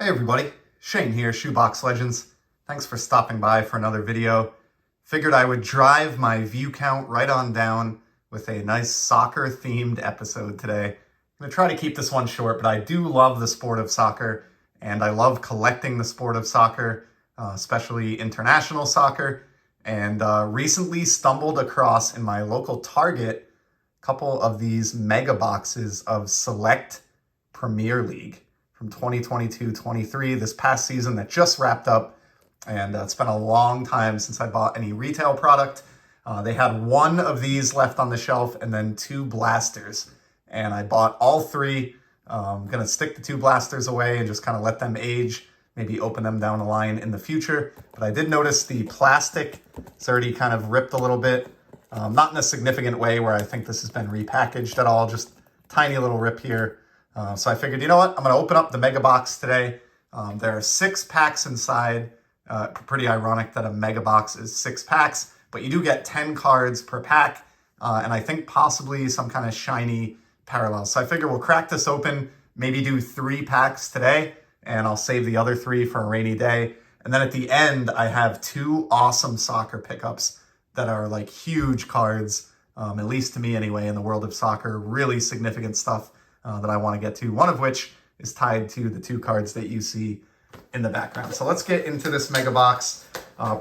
Hey everybody, Shane here, Shoebox Legends. Thanks for stopping by for another video. Figured I would drive my view count right on down with a nice soccer themed episode today. I'm going to try to keep this one short, but I do love the sport of soccer and I love collecting the sport of soccer, especially international soccer. And recently stumbled across in my local Target a couple of these mega boxes of Select Premier League from 2022-23, this past season that just wrapped up. And it's been a long time since I bought any retail product. They had one of these left on the shelf and then two blasters. And I bought all three. I'm going to stick the two blasters away and just kind of let them age, maybe open them down the line in the future. But I did notice the plastic is already kind of ripped a little bit. Not in a significant way where I think this has been repackaged at all, just tiny little rip here. So I figured, you know what? I'm going to open up the mega box today. There are 6 packs inside. Pretty ironic that a mega box is 6 packs, but you do get 10 cards per pack, and I think possibly some kind of shiny parallel. So I figure we'll crack this open, maybe do 3 packs today, and I'll save the other 3 for a rainy day. And then at the end, I have 2 awesome soccer pickups that are like huge cards, at least to me anyway, in the world of soccer. Really significant stuff that I want to get to, one of which is tied to the 2 cards that you see in the background. So let's get into this mega box.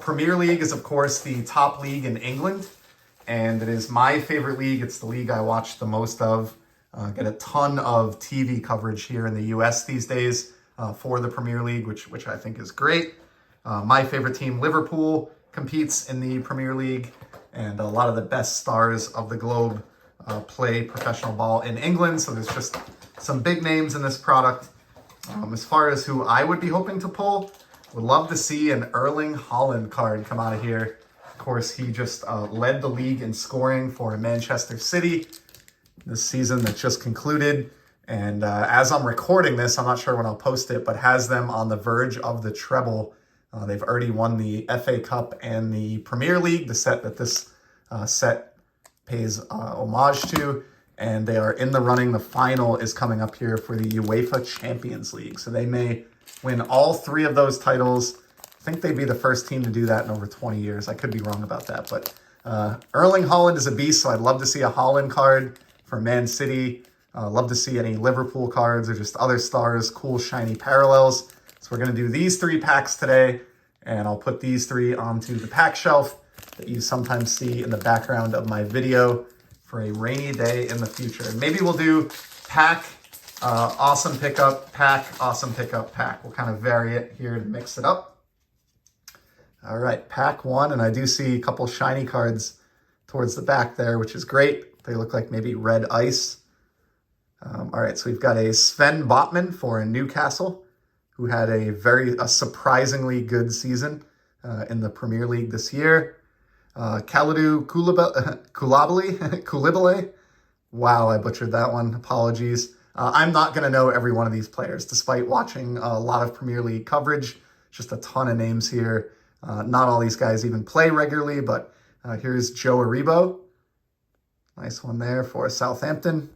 Premier League is, of course, the top league in England, and it is my favorite league. It's the league I watch the most of. Get a ton of TV coverage here in the US these days for the Premier League, which I think is great. My favorite team, Liverpool, competes in the Premier League, and a lot of the best stars of the globe play professional ball in England, so there's just some big names in this product. As far as who I would be hoping to pull, would love to see an Erling Haaland card come out of here. Of course, he just led the league in scoring for Manchester City this season that just concluded. And as I'm recording this, I'm not sure when I'll post it, but has them on the verge of the treble. They've already won the FA Cup and the Premier League, the set that this set pays homage to, and they are in the running. The final is coming up here for the UEFA Champions League, so they may win all 3 of those titles. I think they'd be the first team to do that in over 20 years. I could be wrong about that, but Erling Haaland is a beast, so I'd love to see a Haaland card for Man City. Love to see any Liverpool cards or just other stars, cool shiny parallels. So we're going to do these 3 packs today, and I'll put these 3 onto the pack shelf that you sometimes see in the background of my video for a rainy day in the future. And maybe we'll do pack, awesome pickup, pack, awesome pickup, pack. We'll kind of vary it here to mix it up. All right, pack 1, and I do see a couple shiny cards towards the back there, which is great. They look like maybe red ice. All right, so we've got a Sven Botman for Newcastle, who had a surprisingly good season in the Premier League this year. Kalidou Koulibaly. Wow, I butchered that one. Apologies. I'm not going to know every one of these players, despite watching a lot of Premier League coverage. Just a ton of names here. Not all these guys even play regularly, but here's Joe Aribo. Nice one there for Southampton.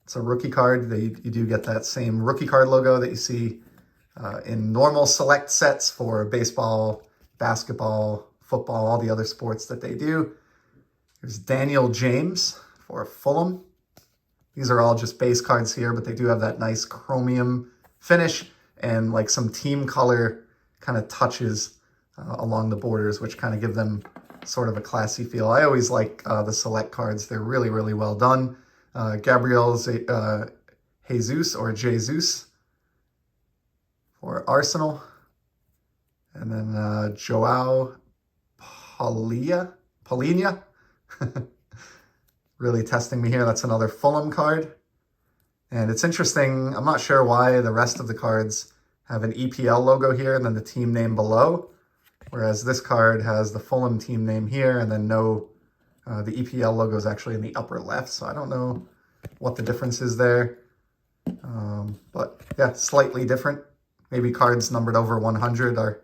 It's a rookie card. You do get that same rookie card logo that you see in normal select sets for baseball, basketball, football, all the other sports that they do. There's Daniel James for Fulham. These are all just base cards here, but they do have that nice chromium finish and like some team color kind of touches along the borders, which kind of give them sort of a classy feel. I always like the select cards. They're really, really well done. Gabriel Jesus or Jesus for Arsenal. And then Joao Palhinha. Really testing me here. That's another Fulham card. And it's interesting. I'm not sure why the rest of the cards have an EPL logo here and then the team name below. Whereas this card has the Fulham team name here and then the EPL logo is actually in the upper left. So I don't know what the difference is there. But yeah, slightly different. Maybe cards numbered over 100 are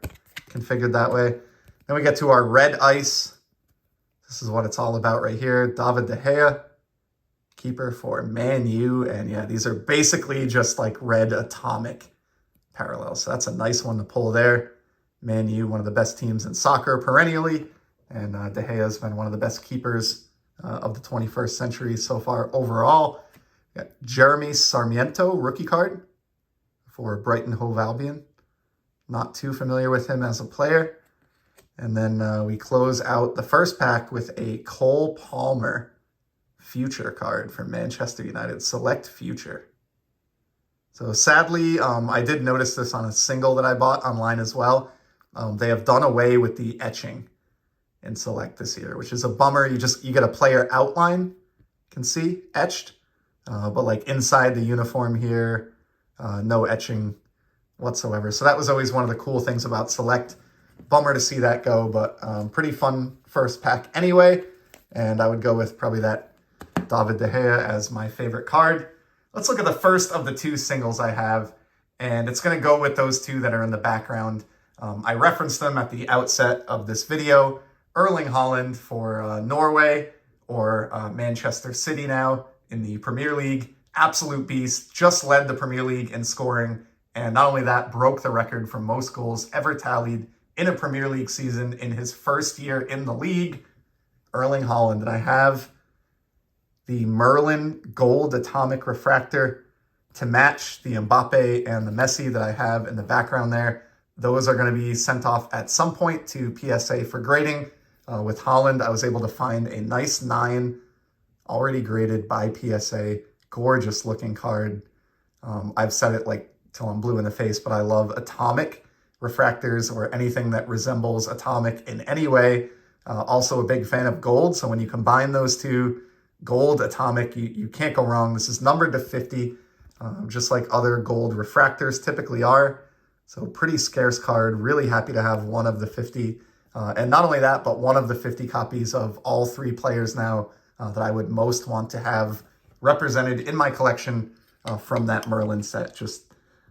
configured that way. Then we get to our red ice. This is what it's all about right here. David De Gea, keeper for Man U. And yeah, these are basically just like red atomic parallels. So that's a nice one to pull there. Man U, one of the best teams in soccer perennially, and De Gea has been one of the best keepers of the 21st century so far overall. Got Jeremy Sarmiento, rookie card for Brighton Hove Albion. Not too familiar with him as a player. And then we close out the first pack with a Cole Palmer future card for Manchester United, Select Future. So sadly, I did notice this on a single that I bought online as well. They have done away with the etching in Select this year, which is a bummer. You get a player outline, you can see, etched. But like inside the uniform here, no etching whatsoever. So that was always one of the cool things about Select. Bummer to see that go, but pretty fun first pack anyway. And I would go with probably that David De Gea as my favorite card. Let's look at the first of the two singles I have, and it's going to go with those two that are in the background. I referenced them at the outset of this video. Erling Haaland for Norway, or Manchester City now in the Premier League. Absolute beast, just led the Premier League in scoring, and not only that, broke the record for most goals ever tallied in a Premier League season in his first year in the league. Erling Haaland. And I have the Merlin Gold Atomic Refractor to match the Mbappe and the Messi that I have in the background there. Those are going to be sent off at some point to PSA for grading. With Haaland, I was able to find a nice 9 already graded by PSA. Gorgeous looking card. I've said it like till I'm blue in the face, but I love atomic refractors or anything that resembles atomic in any way. Also a big fan of gold. So when you combine those two, gold, atomic, you can't go wrong. This is numbered to 50, just like other gold refractors typically are. So pretty scarce card. Really happy to have one of the 50. And not only that, but one of the 50 copies of all 3 players now that I would most want to have represented in my collection from that Merlin set. Just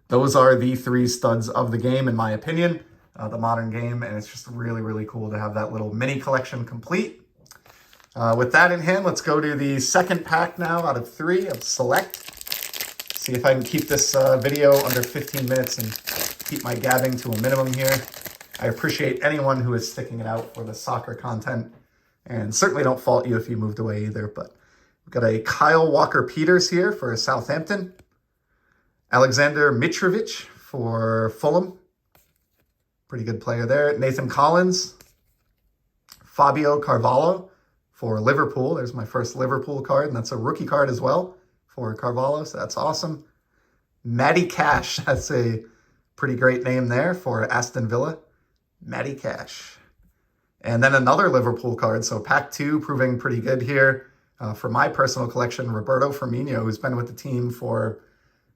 those are the 3 studs of the game, in my opinion, the modern game. And it's just really, really cool to have that little mini collection complete. With that in hand, let's go to the second pack now out of 3 of Select. See if I can keep this video under 15 minutes and keep my gabbing to a minimum here. I appreciate anyone who is sticking it out for the soccer content, and certainly don't fault you if you moved away either. But we've got a Kyle Walker-Peters here for Southampton, Alexander Mitrovic for Fulham, pretty good player there, Nathan Collins, Fabio Carvalho for Liverpool. There's my first Liverpool card, and that's a rookie card as well for Carvalho, so that's awesome. Matty Cash, that's a pretty great name there for Aston Villa. Matty Cash. And then another Liverpool card, so pack 2 proving pretty good here. For my personal collection, Roberto Firmino, who's been with the team for,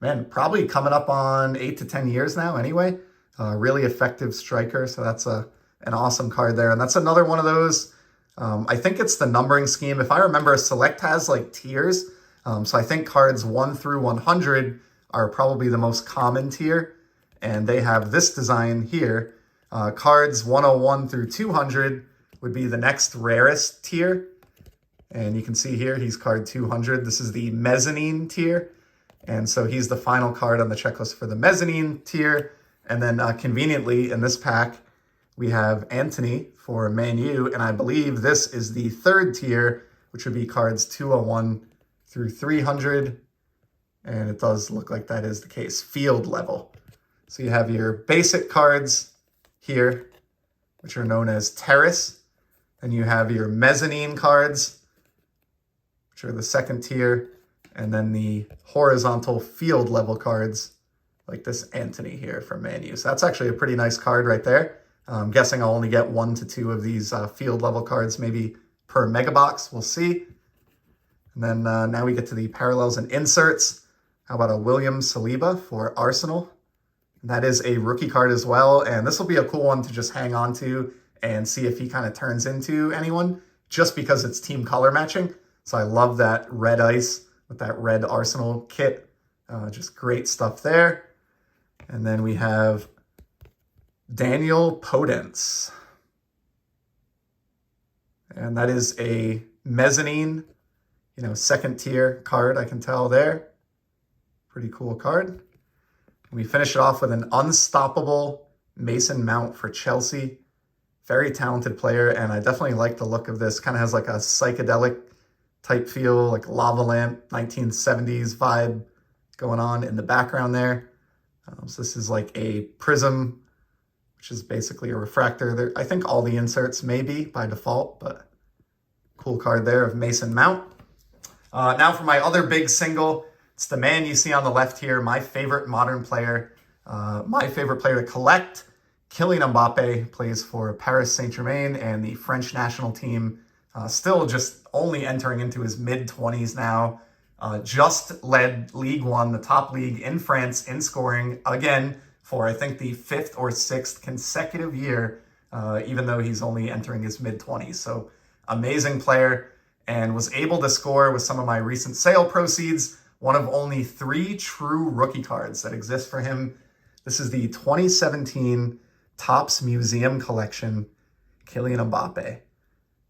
man, probably coming up on 8 to 10 years now anyway. Really effective striker, so that's an awesome card there. And that's another one of those, I think it's the numbering scheme. If I remember, Select has like tiers. So I think cards 1 through 100 are probably the most common tier. And they have this design here. Cards 101 through 200 would be the next rarest tier. And you can see here, he's card 200. This is the mezzanine tier. And so he's the final card on the checklist for the mezzanine tier. And then conveniently in this pack, we have Anthony for Man U. And I believe this is the 3rd tier, which would be cards 201 through 300. And it does look like that is the case, field level. So you have your basic cards here, which are known as Terrace. Then you have your mezzanine cards, which are the 2nd tier. And then the horizontal field level cards, like this Anthony here from Man U. So that's actually a pretty nice card right there. I'm guessing I'll only get 1 to 2 of these field level cards, maybe per mega box. We'll see. And then now we get to the parallels and inserts. How about a William Saliba for Arsenal? That is a rookie card as well, and this will be a cool one to just hang on to and see if he kind of turns into anyone, just because it's team color matching. So I love that red ice with that red Arsenal kit. Just great stuff there. And then we have Daniel Podence. And that is a mezzanine, 2nd tier card, I can tell there. Pretty cool card. We finish it off with an unstoppable Mason Mount for Chelsea. Very talented player, and I definitely like the look of this. Kind of has like a psychedelic type feel, like lava lamp, 1970s vibe going on in the background there. So this is like a prism, which is basically a refractor. I think all the inserts may be by default, but cool card there of Mason Mount. Now for my other big single. It's the man you see on the left here, my favorite modern player, my favorite player to collect. Kylian Mbappe plays for Paris Saint-Germain and the French national team. Still just only entering into his mid-20s now. Just led Ligue 1, the top league in France, in scoring again for, I think, the 5th or 6th consecutive year, even though he's only entering his mid-20s. So amazing player, and was able to score with some of my recent sale proceeds. One of only 3 true rookie cards that exist for him. This is the 2017 Topps Museum Collection, Kylian Mbappe.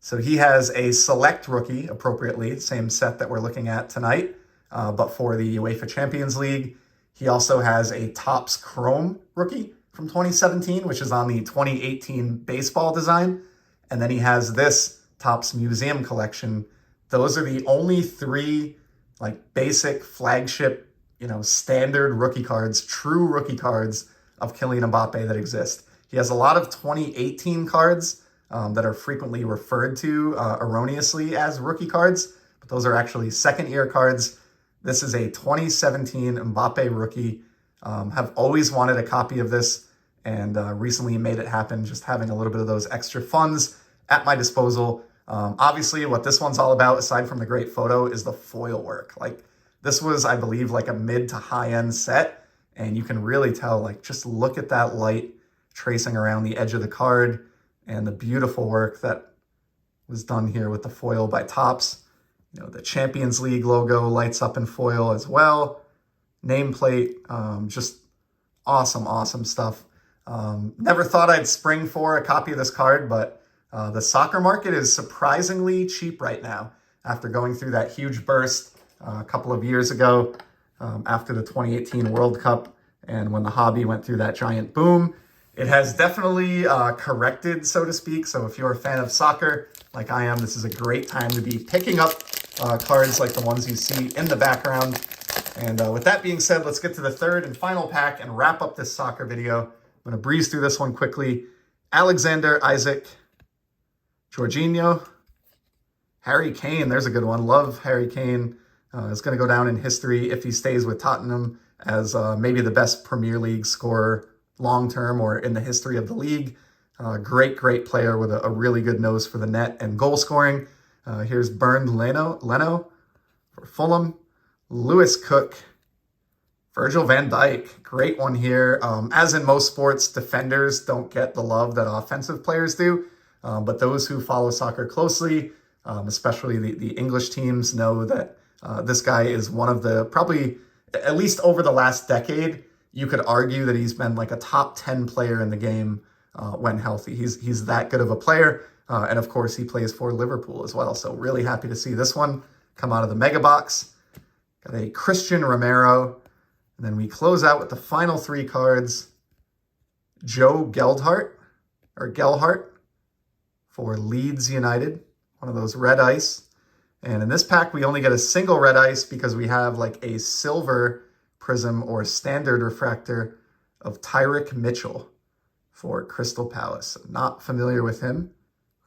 So he has a select rookie, appropriately, same set that we're looking at tonight, but for the UEFA Champions League. He also has a Topps Chrome rookie from 2017, which is on the 2018 baseball design. And then he has this Topps Museum Collection. Those are the only 3 like basic flagship, standard rookie cards, true rookie cards of Kylian Mbappe that exist. He has a lot of 2018 cards that are frequently referred to erroneously as rookie cards, but those are actually second-year cards. This is a 2017 Mbappe rookie. Have always wanted a copy of this and recently made it happen, just having a little bit of those extra funds at my disposal. Obviously, what this one's all about, aside from the great photo, is the foil work. Like, this was, I believe, like a mid to high-end set, and you can really tell, like, just look at that light tracing around the edge of the card and the beautiful work that was done here with the foil by Topps. The Champions League logo lights up in foil as well. Nameplate, just awesome stuff. Never thought I'd spring for a copy of this card, but the soccer market is surprisingly cheap right now after going through that huge burst a couple of years ago after the 2018 World Cup and when the hobby went through that giant boom. It has definitely corrected, so to speak. So if you're a fan of soccer, like I am, this is a great time to be picking up cards like the ones you see in the background. And with that being said, let's get to the third and final pack and wrap up this soccer video. I'm going to breeze through this one quickly. Alexander Isak, Jorginho, Harry Kane. There's a good one. Love Harry Kane. Is going to go down in history if he stays with Tottenham as maybe the best Premier League scorer long-term or in the history of the league. Great player with a really good nose for the net and goal scoring. Here's Bernd Leno for Fulham. Lewis Cook, Virgil van Dijk. Great one here. As in most sports, defenders don't get the love that offensive players do. But those who follow soccer closely, especially the English teams, know that this guy is one of the, probably, at least over the last decade, you could argue that he's been like a top 10 player in the game when healthy. He's that good of a player. And of course, he plays for Liverpool as well. So really happy to see this one come out of the mega box. Got a Christian Romero. And then we close out with the final 3 cards. Joe Gelhardt for Leeds United. One of those red ice. And in this pack, we only get a single red ice because we have like a silver prism or standard refractor of Tyrick Mitchell for Crystal Palace. Not familiar with him.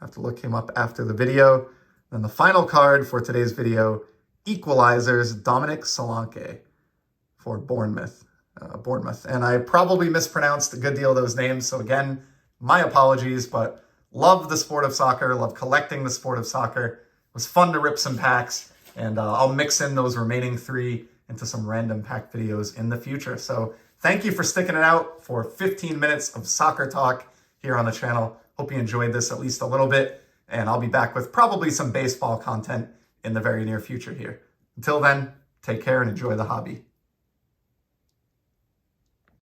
I have to look him up after the video. Then the final card for today's video, Equalizers, Dominic Solanke for Bournemouth. And I probably mispronounced a good deal of those names. So again, my apologies, but love the sport of soccer, love collecting the sport of soccer. It was fun to rip some packs, and I'll mix in those remaining 3 into some random pack videos in the future. So thank you for sticking it out for 15 minutes of soccer talk here on the channel. Hope you enjoyed this at least a little bit, and I'll be back with probably some baseball content in the very near future here. Until then, take care and enjoy the hobby.